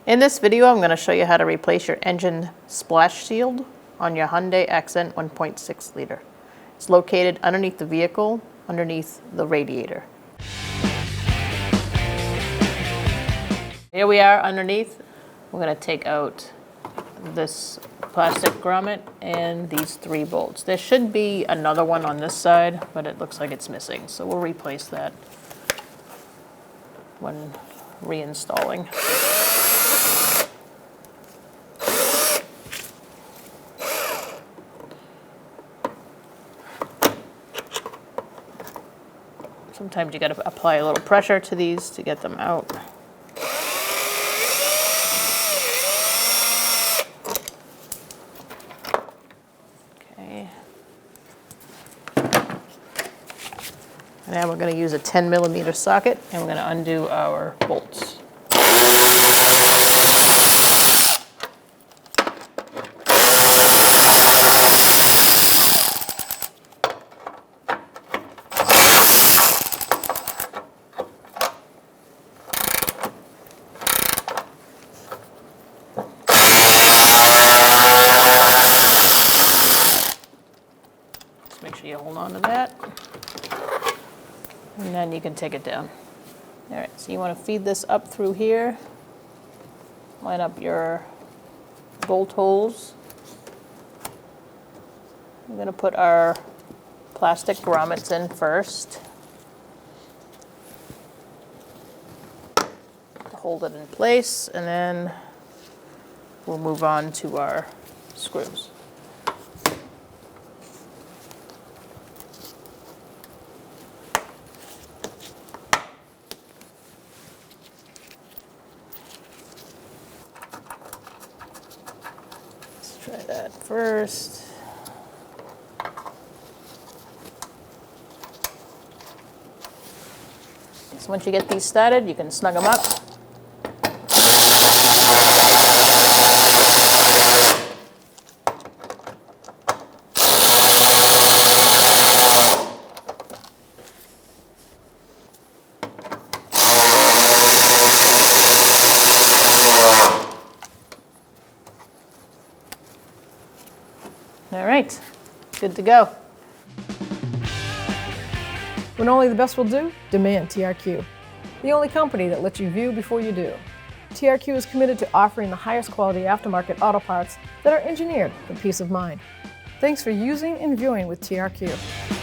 In this video, I'm going to show you how to replace your engine splash shield on your Hyundai Accent 1.6 liter. It's located underneath the vehicle, underneath the radiator. Here we are underneath. We're going to take out this plastic grommet and these 3 bolts. There should be another one on this side, but it looks like it's missing. So we'll replace that when reinstalling. Sometimes you got to apply a little pressure to these to get them out. Okay. Now we're going to use a 10mm socket and we're going to undo our bolts. Make sure you hold on to that, and then you can take it down. All right, so you want to feed this up through here, line up your bolt holes. We're going to put our plastic grommets in first to hold it in place, and then we'll move on to our screws. Try that first. So once you get these started, you can snug them up. All right, good to go. When only the best will do, demand TRQ. The only company that lets you view before you do. TRQ is committed to offering the highest quality aftermarket auto parts that are engineered for peace of mind. Thanks for using and viewing with TRQ.